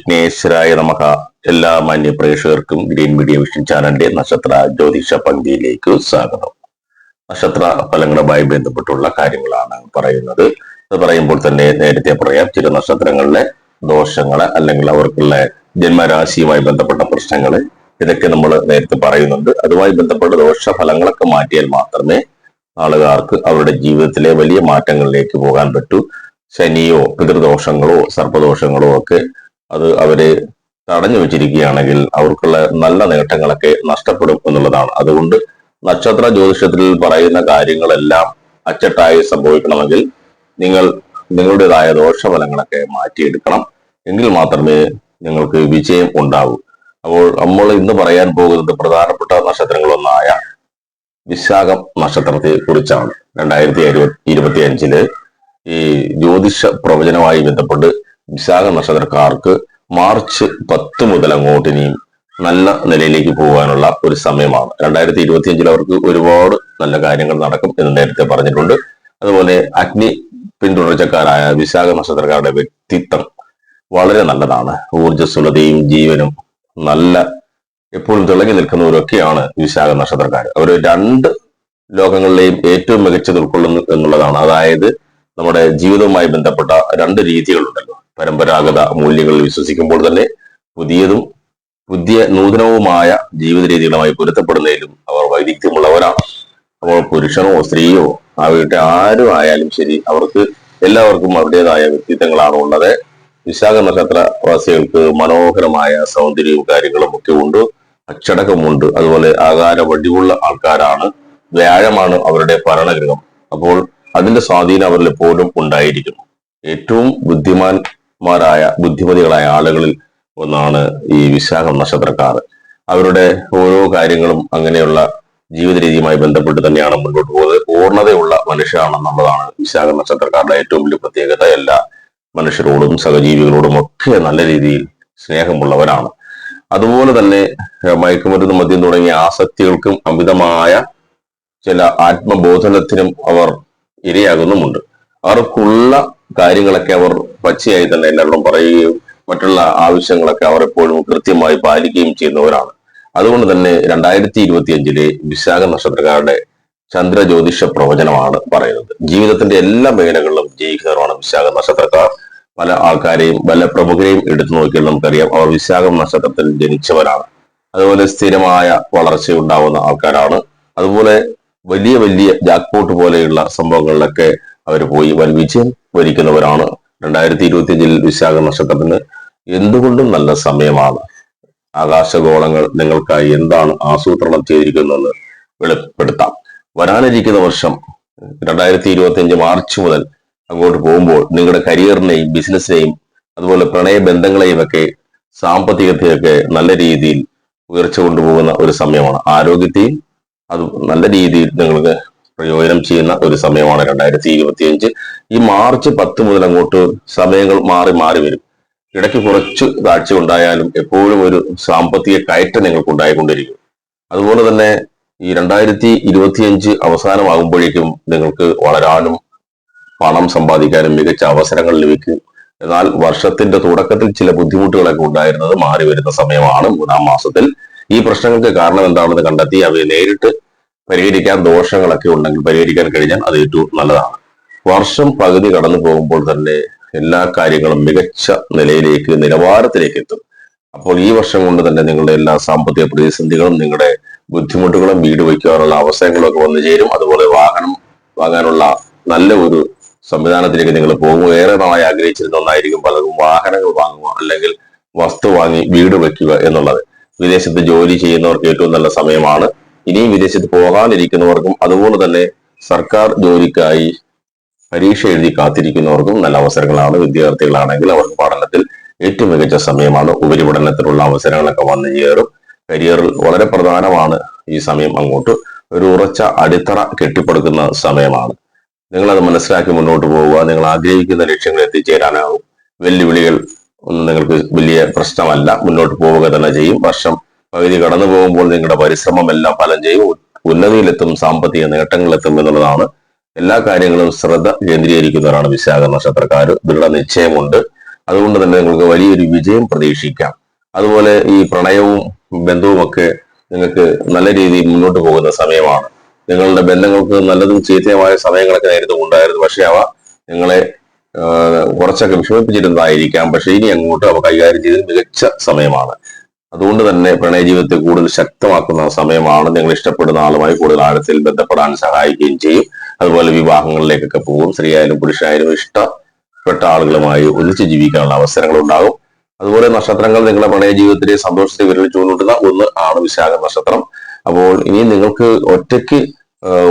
വിഘ്നേശ്വരായ നമഃ. എല്ലാ മാന്യ പ്രേക്ഷകർക്കും ഗ്രീൻ മീഡിയ വിഷൻ ചാനലിന്റെ നക്ഷത്ര ജ്യോതിഷ പങ്ക്തിയിലേക്ക് സ്വാഗതം. നക്ഷത്ര ഫലങ്ങളുമായി ബന്ധപ്പെട്ടുള്ള കാര്യങ്ങളാണ് പറയുന്നത്. അത് പറയുമ്പോൾ തന്നെ നേരത്തെ പറയാം, ചില നക്ഷത്രങ്ങളിലെ ദോഷങ്ങള് അല്ലെങ്കിൽ അവർക്കുള്ള ജന്മരാശിയുമായി ബന്ധപ്പെട്ട പ്രശ്നങ്ങള് ഇതൊക്കെ നമ്മൾ നേരത്തെ പറയുന്നുണ്ട്. അതുമായി ബന്ധപ്പെട്ട ദോഷഫലങ്ങളൊക്കെ മാറ്റിയാൽ മാത്രമേ ആളുകാർക്ക് അവരുടെ ജീവിതത്തിലെ വലിയ മാറ്റങ്ങളിലേക്ക് പോകാൻ പറ്റൂ. ശനിയോ പിതൃദോഷങ്ങളോ സർപ്പദോഷങ്ങളോ ഒക്കെ അത് അവരെ തടഞ്ഞു വെച്ചിരിക്കുകയാണെങ്കിൽ അവർക്കുള്ള നല്ല നേട്ടങ്ങളൊക്കെ നഷ്ടപ്പെടും എന്നുള്ളതാണ്. അതുകൊണ്ട് നക്ഷത്ര ജ്യോതിഷത്തിൽ പറയുന്ന കാര്യങ്ങളെല്ലാം അച്ചട്ടായി സംഭവിക്കണമെങ്കിൽ നിങ്ങൾ നിങ്ങളുടേതായ ദോഷഫലങ്ങളൊക്കെ മാറ്റിയെടുക്കണം. എങ്കിൽ മാത്രമേ നിങ്ങൾക്ക് വിജയം ഉണ്ടാവൂ. അപ്പോൾ നമ്മൾ ഇന്ന് പറയാൻ പോകുന്നത് പ്രധാനപ്പെട്ട നക്ഷത്രങ്ങളൊന്നായ വിശാഖം നക്ഷത്രത്തെ കുറിച്ചാണ്. 2025 ഈ ജ്യോതിഷ പ്രവചനവുമായി ബന്ധപ്പെട്ട് വിശാഖ നക്ഷത്രക്കാർക്ക് മാർച്ച് 10 മുതൽ അങ്ങോട്ട് ഇനിയും നല്ല നിലയിലേക്ക് പോകാനുള്ള ഒരു സമയമാണ്. 2025 അവർക്ക് ഒരുപാട് നല്ല കാര്യങ്ങൾ നടക്കും എന്ന് നേരത്തെ പറഞ്ഞിട്ടുണ്ട്. അതുപോലെ അഗ്നി പിന്തുടർച്ചക്കാരായ വിശാഖ നക്ഷത്രക്കാരുടെ വ്യക്തിത്വം വളരെ നല്ലതാണ്. ഊർജ്ജസ്വലതയും ജീവനും നല്ല എപ്പോഴും തിളങ്ങി നിൽക്കുന്നവരൊക്കെയാണ് വിശാഖ നക്ഷത്രക്കാർ. അവർ രണ്ട് ലോകങ്ങളിലെയും ഏറ്റവും മികച്ചത് ഉൾക്കൊള്ളുന്നു എന്നുള്ളതാണ്. അതായത് നമ്മുടെ ജീവിതവുമായി ബന്ധപ്പെട്ട രണ്ട് രീതികളുണ്ടല്ലോ. പരമ്പരാഗത മൂല്യങ്ങളിൽ വിശ്വസിക്കുമ്പോൾ തന്നെ പുതിയ നൂതനവുമായ ജീവിത രീതികളുമായി പൊരുത്തപ്പെടുന്നതിലും അവർ വൈദഗ്ധ്യമുള്ളവരാണ്. അപ്പോൾ പുരുഷനോ സ്ത്രീയോ ആ വീട്ടിൽ ആരും ആയാലും ശരി, അവർക്ക് എല്ലാവർക്കും അവരുടേതായ വ്യക്തിത്വങ്ങളാണ് ഉള്ളത്. വിശാഖ നക്ഷത്രവാസികൾക്ക് മനോഹരമായ സൗന്ദര്യവും കാര്യങ്ങളും ഒക്കെ ഉണ്ട്, അച്ചടക്കമുണ്ട്. അതുപോലെ ആകാര വടിവുള്ള ആൾക്കാരാണ്. വ്യാഴമാണ് അവരുടെ ഭരണഗ്രഹം. അപ്പോൾ അതിന്റെ സ്വാധീനം അവരിൽ എപ്പോഴും ഉണ്ടായിരിക്കും. ഏറ്റവും ബുദ്ധിമതികളായ ആളുകളിൽ ഒന്നാണ് ഈ വിശാഖ നക്ഷത്രക്കാർ. അവരുടെ ഓരോ കാര്യങ്ങളും അങ്ങനെയുള്ള ജീവിത രീതിയുമായി ബന്ധപ്പെട്ട് തന്നെയാണ് മുന്നോട്ട് പോകുന്നത്. പൂർണ്ണതയുള്ള മനുഷ്യരാണെന്നുള്ളതാണ് വിശാഖ നക്ഷത്രക്കാരുടെ ഏറ്റവും വലിയ പ്രത്യേകത. എല്ലാ മനുഷ്യരോടും സഹജീവികളോടും ഒക്കെ നല്ല രീതിയിൽ സ്നേഹമുള്ളവരാണ്. അതുപോലെ തന്നെ മയക്കുമരുന്ന്, മദ്യം തുടങ്ങിയ ആസക്തികൾക്കും അമിതമായ ചില ആത്മബോധനത്തിനും അവർ ഇരയാകുന്നുമുണ്ട്. അവർക്കുള്ള കാര്യങ്ങളൊക്കെ അവർ പച്ചയായി തന്നെ എല്ലാവരോടും പറയുകയും മറ്റുള്ള ആവശ്യങ്ങളൊക്കെ അവർ എപ്പോഴും കൃത്യമായി പാലിക്കുകയും ചെയ്യുന്നവരാണ്. അതുകൊണ്ട് തന്നെ 2025 വിശാഖ നക്ഷത്രക്കാരുടെ ചന്ദ്ര ജ്യോതിഷ പ്രവചനമാണ് പറയുന്നത്. ജീവിതത്തിന്റെ എല്ലാ മേഖലകളിലും ജയിക്കുന്നവരാണ് വിശാഖ നക്ഷത്രക്കാർ. പല ആൾക്കാരെയും പല പ്രമുഖരെയും എടുത്തു നോക്കിയാൽ നമുക്കറിയാം അവർ വിശാഖം നക്ഷത്രത്തിൽ ജനിച്ചവരാണ്. അതുപോലെ സ്ഥിരമായ വളർച്ച ഉണ്ടാവുന്ന ആൾക്കാരാണ്. അതുപോലെ വലിയ വലിയ ജാക്ക്പോട്ട് പോലെയുള്ള സംഭവങ്ങളിലൊക്കെ അവർ പോയി വൻ വിജയം വരിക്കുന്നവരാണ്. 2025 വിശാഖ നക്ഷത്രത്തിന് എന്തുകൊണ്ടും നല്ല സമയമാണ്. ആകാശഗോളങ്ങൾ നിങ്ങൾക്കായി എന്താണ് ആസൂത്രണം ചെയ്തിരിക്കുന്നതെന്ന് വെളിപ്പെടുത്താം. വരാനിരിക്കുന്ന വർഷം 2025 മാർച്ച് മുതൽ അങ്ങോട്ട് പോകുമ്പോൾ നിങ്ങളുടെ കരിയറിനെയും ബിസിനസിനെയും അതുപോലെ പ്രണയബന്ധങ്ങളെയും ഒക്കെ സാമ്പത്തികത്തെയൊക്കെ നല്ല രീതിയിൽ ഉയർച്ച കൊണ്ടുപോകുന്ന ഒരു സമയമാണ്. ആരോഗ്യത്തെയും അത് നല്ല രീതിയിൽ നിങ്ങൾക്ക് പ്രയോജനം ചെയ്യുന്ന ഒരു സമയമാണ് 2025. ഈ മാർച്ച് 10 മുതൽ അങ്ങോട്ട് സമയങ്ങൾ മാറി മാറി വരും. ഇടയ്ക്ക് കുറച്ച് താഴ്ച ഉണ്ടായാലും എപ്പോഴും ഒരു സാമ്പത്തിക കയറ്റം നിങ്ങൾക്ക് ഉണ്ടായിക്കൊണ്ടിരിക്കും. അതുപോലെ തന്നെ ഈ 2025 അവസാനമാകുമ്പോഴേക്കും നിങ്ങൾക്ക് വളരാനും പണം സമ്പാദിക്കാനും മികച്ച അവസരങ്ങൾ ലഭിക്കും. എന്നാൽ വർഷത്തിന്റെ തുടക്കത്തിൽ ചില ബുദ്ധിമുട്ടുകളൊക്കെ ഉണ്ടായിരുന്നത് മാറി വരുന്ന സമയമാണ് 3-ാം മാസത്തിൽ. ഈ പ്രശ്നങ്ങൾക്ക് കാരണം എന്താണെന്ന് കണ്ടെത്തി അവയെ നേരിട്ട് പരിഹരിക്കാൻ, ദോഷങ്ങളൊക്കെ ഉണ്ടെങ്കിൽ പരിഹരിക്കാൻ കഴിഞ്ഞാൽ അത് ഏറ്റവും നല്ലതാണ്. വർഷം പകുതി കടന്നു പോകുമ്പോൾ തന്നെ എല്ലാ കാര്യങ്ങളും മികച്ച നിലവാരത്തിലേക്ക് എത്തും. അപ്പോൾ ഈ വർഷം കൊണ്ട് തന്നെ നിങ്ങളുടെ എല്ലാ സാമ്പത്തിക പ്രതിസന്ധികളും നിങ്ങളുടെ ബുദ്ധിമുട്ടുകളും വീട് വയ്ക്കാനുള്ള അവസരങ്ങളും ഒക്കെ വന്നു ചേരും. അതുപോലെ വാഹനം വാങ്ങാനുള്ള നല്ല ഒരു സംവിധാനത്തിലേക്ക് നിങ്ങൾ പോകും. ഏറെ നാളായി ആഗ്രഹിച്ചിരുന്ന ഒന്നായിരിക്കും പലർക്കും വാഹനങ്ങൾ വാങ്ങുക അല്ലെങ്കിൽ വസ്തു വാങ്ങി വീട് വയ്ക്കുക എന്നുള്ളത്. വിദേശത്ത് ജോലി ചെയ്യുന്നവർക്ക് ഏറ്റവും നല്ല സമയമാണ്. ഇനിയും വിദേശത്ത് പോകാനിരിക്കുന്നവർക്കും അതുപോലെ തന്നെ സർക്കാർ ജോലിക്കായി പരീക്ഷ എഴുതി കാത്തിരിക്കുന്നവർക്കും നല്ല അവസരങ്ങളാണ്. വിദ്യാർത്ഥികളാണെങ്കിൽ അവർക്ക് പഠനത്തിൽ ഏറ്റവും മികച്ച സമയമാണ്. ഉപരിപഠനത്തിനുള്ള അവസരങ്ങളൊക്കെ വന്നു ചേരും. കരിയറിൽ വളരെ പ്രധാനമാണ് ഈ സമയം. അങ്ങോട്ട് ഒരു ഉറച്ച അടിത്തറ കെട്ടിപ്പടുക്കുന്ന സമയമാണ്. നിങ്ങളത് മനസ്സിലാക്കി മുന്നോട്ട് പോവുക. നിങ്ങൾ ആഗ്രഹിക്കുന്ന ലക്ഷ്യങ്ങൾ എത്തിച്ചേരാനാവും. വെല്ലുവിളികൾ ഒന്നും നിങ്ങൾക്ക് വലിയ പ്രശ്നമല്ല. മുന്നോട്ട് പോവുക തന്നെ ചെയ്യും. വർഷം പകുതി കടന്നു പോകുമ്പോൾ നിങ്ങളുടെ പരിശ്രമം എല്ലാം ഫലം ചെയ്യും. ഉന്നതിയിലെത്തും, സാമ്പത്തിക നേട്ടങ്ങളിലെത്തും എന്നുള്ളതാണ്. എല്ലാ കാര്യങ്ങളും ശ്രദ്ധ കേന്ദ്രീകരിക്കുന്നവരാണ് വിശാഖ നക്ഷത്രക്കാർ. ദൃഢ നിശ്ചയമുണ്ട്. അതുകൊണ്ട് തന്നെ നിങ്ങൾക്ക് വലിയൊരു വിജയം പ്രതീക്ഷിക്കാം. അതുപോലെ ഈ പ്രണയവും ബന്ധവും ഒക്കെ നിങ്ങൾക്ക് നല്ല രീതിയിൽ മുന്നോട്ട് പോകുന്ന സമയമാണ്. നിങ്ങളുടെ ബന്ധങ്ങൾക്ക് നല്ലതും ചീത്തയുമായ സമയങ്ങളൊക്കെ നേരത്തെ ഉണ്ടായിരുന്നു. പക്ഷെ അവ നിങ്ങളെ കുറച്ചൊക്കെ വിഷമിപ്പിച്ചിരുന്നതായിരിക്കാം. പക്ഷെ ഇനി അങ്ങോട്ട് അവ കൈകാര്യം ചെയ്ത് മികച്ച സമയമാണ്. അതുകൊണ്ട് തന്നെ പ്രണയ ജീവിതത്തെ കൂടുതൽ ശക്തമാക്കുന്ന സമയമാണ്. നിങ്ങൾ ഇഷ്ടപ്പെടുന്ന ആളുമായി കൂടുതൽ ആഴത്തിൽ ബന്ധപ്പെടാൻ സഹായിക്കുകയും ചെയ്യും. അതുപോലെ വിവാഹങ്ങളിലേക്കൊക്കെ പോകും. സ്ത്രീയായാലും പുരുഷനായാലും ഇഷ്ടപ്പെട്ട ആളുകളുമായി ഒന്നിച്ച് ജീവിക്കാനുള്ള അവസരങ്ങൾ ഉണ്ടാകും. അതുപോലെ നക്ഷത്രങ്ങൾ നിങ്ങളുടെ പ്രണയ ജീവിതത്തിലെ സന്തോഷത്തെ വിരൽ ചൂണ്ടുന്ന ഒന്ന് ആണ് വിശാഖ നക്ഷത്രം. അപ്പോൾ ഇനി നിങ്ങൾക്ക് ഒറ്റയ്ക്ക്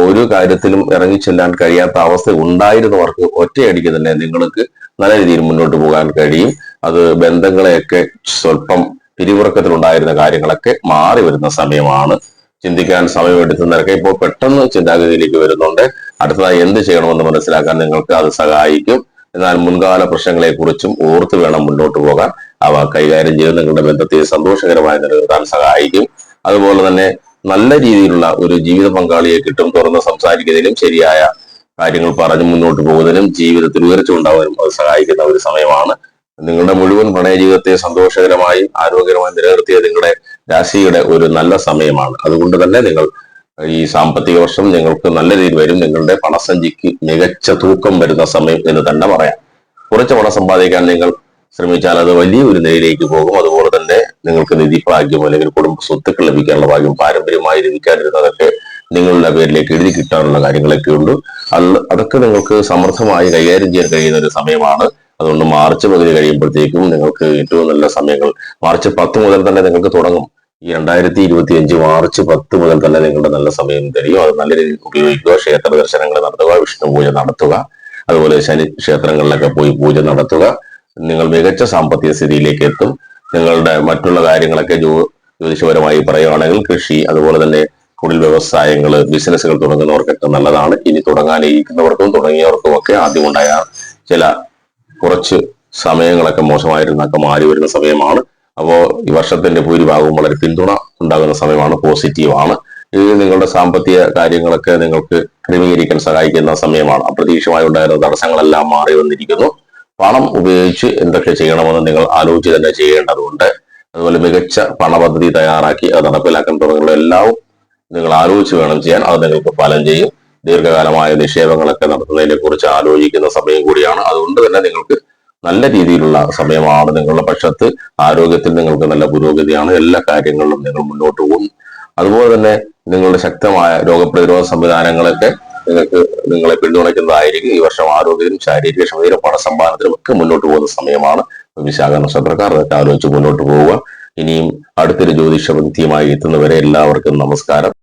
ഒരു കാര്യത്തിലും ഇറങ്ങിച്ചെല്ലാൻ കഴിയാത്ത അവസ്ഥ ഉണ്ടായിരുന്നവർക്ക് ഒറ്റയടിക്ക് തന്നെ നിങ്ങൾക്ക് നല്ല രീതിയിൽ മുന്നോട്ട് പോകാൻ കഴിയും. അത് ബന്ധങ്ങളെയൊക്കെ സ്വല്പം പിരിമുറുക്കത്തിലുണ്ടായിരുന്ന കാര്യങ്ങളൊക്കെ മാറി വരുന്ന സമയമാണ്. ചിന്തിക്കാൻ സമയമെടുത്തുന്നതൊക്കെ ഇപ്പോൾ പെട്ടെന്ന് ചിന്താഗതിയിലേക്ക് വരുന്നുണ്ട്. അടുത്തതായി എന്ത് ചെയ്യണമെന്ന് മനസ്സിലാക്കാൻ നിങ്ങൾക്ക് അത് സഹായിക്കും. എന്നാൽ മുൻകാല പ്രശ്നങ്ങളെ കുറിച്ചും ഓർത്ത് വേണം മുന്നോട്ട് പോകാൻ. അവ കൈകാര്യം ചെയ്ത് നിങ്ങളുടെ ബന്ധത്തെ സന്തോഷകരമായി നിലനിർത്താൻ സഹായിക്കും. അതുപോലെ തന്നെ നല്ല രീതിയിലുള്ള ഒരു ജീവിത പങ്കാളിയെ കിട്ടും. തുറന്ന് സംസാരിക്കുന്നതിനും ശരിയായ കാര്യങ്ങൾ പറഞ്ഞ് മുന്നോട്ട് പോകുന്നതിനും ജീവിതത്തിൽ ഉയർച്ച ഉണ്ടാവാനും അത് സഹായിക്കുന്ന ഒരു സമയമാണ്. നിങ്ങളുടെ മുഴുവൻ പ്രണയ ജീവിതത്തെ സന്തോഷകരമായി ആരോഗ്യകരമായി നിലനിർത്തിയ നിങ്ങളുടെ രാശിയുടെ ഒരു നല്ല സമയമാണ്. അതുകൊണ്ട് തന്നെ നിങ്ങൾ ഈ സാമ്പത്തിക വർഷം നിങ്ങൾക്ക് നല്ല രീതിയിൽ വരും. നിങ്ങളുടെ പണസഞ്ചിക്ക് മികച്ച തൂക്കം വരുന്ന സമയം എന്ന് തന്നെ പറയാം. കുറച്ച് പണം സമ്പാദിക്കാൻ നിങ്ങൾ ശ്രമിച്ചാൽ അത് വലിയൊരു നിലയിലേക്ക് പോകും. അതുപോലെ തന്നെ നിങ്ങൾക്ക് നിധിഭാഗ്യം അല്ലെങ്കിൽ കുടുംബ സ്വത്തുക്കൾ ലഭിക്കാനുള്ള ഭാഗ്യം, പാരമ്പര്യമായി ലഭിക്കാതിരുന്നതൊക്കെ നിങ്ങളുടെ പേരിലേക്ക് എഴുതി കിട്ടാനുള്ള കാര്യങ്ങളൊക്കെ ഉണ്ട്. അതൊക്കെ നിങ്ങൾക്ക് സമർത്ഥമായി കൈകാര്യം ചെയ്യാൻ കഴിയുന്ന ഒരു സമയമാണ്. അതുകൊണ്ട് മാർച്ച് പകുതി കഴിയുമ്പോഴത്തേക്കും നിങ്ങൾക്ക് ഏറ്റവും നല്ല സമയങ്ങൾ മാർച്ച് 10 മുതൽ തന്നെ നിങ്ങൾക്ക് തുടങ്ങും. ഈ 2025 മാർച്ച് 10 മുതൽ തന്നെ നിങ്ങളുടെ നല്ല സമയം തരും. അത് നല്ല രീതിയിൽ ഉപയോഗിക്കുക. ക്ഷേത്ര ദർശനങ്ങൾ നടത്തുക, വിഷ്ണു പൂജ നടത്തുക, അതുപോലെ ശനി ക്ഷേത്രങ്ങളിലൊക്കെ പോയി പൂജ നടത്തുക. നിങ്ങൾ മികച്ച സാമ്പത്തിക സ്ഥിതിയിലേക്ക് എത്തും. നിങ്ങളുടെ മറ്റുള്ള കാര്യങ്ങളൊക്കെ ജ്യോതിഷപരമായി പറയുകയാണെങ്കിൽ കൃഷി, അതുപോലെ തന്നെ തൊഴിൽ വ്യവസായങ്ങൾ, ബിസിനസ്സുകൾ തുടങ്ങുന്നവർക്കൊക്കെ നല്ലതാണ്. ഇനി തുടങ്ങാനിരിക്കുന്നവർക്കും തുടങ്ങിയവർക്കും ഒക്കെ ആദ്യമുണ്ടായ ചില കുറച്ച് സമയങ്ങളൊക്കെ മോശമായിരുന്നൊക്കെ മാറി വരുന്ന സമയമാണ്. അപ്പോൾ ഈ വർഷത്തിന്റെ ഭൂരിഭാഗവും വളരെ പിന്തുണ ഉണ്ടാകുന്ന സമയമാണ്, പോസിറ്റീവാണ്. ഇത് നിങ്ങളുടെ സാമ്പത്തിക കാര്യങ്ങളൊക്കെ നിങ്ങൾക്ക് ക്രമീകരിക്കാൻ സഹായിക്കുന്ന സമയമാണ്. അപ്രതീക്ഷിതമായി ഉണ്ടായിരുന്ന തടസ്സങ്ങളെല്ലാം മാറി വന്നിരിക്കുന്നു. പണം ഉപയോഗിച്ച് എന്തൊക്കെ ചെയ്യണമെന്ന് നിങ്ങൾ ആലോചിച്ച് തന്നെ ചെയ്യേണ്ടതുണ്ട്. അതുപോലെ മികച്ച പണപദ്ധതി തയ്യാറാക്കി അത് നടപ്പിലാക്കാൻ തുടങ്ങുന്ന എല്ലാം നിങ്ങൾ ആലോചിച്ച് വേണം ചെയ്യാൻ. അത് നിങ്ങൾക്ക് ഫലം ചെയ്യും. ദീർഘകാലമായ നിക്ഷേപങ്ങളൊക്കെ നടത്തുന്നതിനെ കുറിച്ച് ആലോചിക്കുന്ന സമയം കൂടിയാണ്. അതുകൊണ്ട് തന്നെ നിങ്ങൾക്ക് നല്ല രീതിയിലുള്ള സമയമാണ്. നിങ്ങളുടെ പക്ഷത്ത് ആരോഗ്യത്തിൽ നിങ്ങൾക്ക് നല്ല പുരോഗതിയാണ്. എല്ലാ കാര്യങ്ങളിലും നിങ്ങൾ മുന്നോട്ട് പോകും. അതുപോലെ തന്നെ നിങ്ങളുടെ ശക്തമായ രോഗപ്രതിരോധ സംവിധാനങ്ങളൊക്കെ നിങ്ങളെ പിന്തുണയ്ക്കുന്നതായിരിക്കും. ഈ വർഷം ആരോഗ്യത്തിനും ശാരീരിക ക്ഷമതയിലും പണസമ്പാദനത്തിനും ഒക്കെ മുന്നോട്ട് പോകുന്ന സമയമാണ്. വിശാഖ നക്ഷത്രക്കാർ അതൊക്കെ ആലോചിച്ച് മുന്നോട്ട് പോവുക. ഇനിയും അടുത്തൊരു ജ്യോതിഷ വ്യക്തിയുമായി എത്തുന്നവരെ എല്ലാവർക്കും നമസ്കാരം.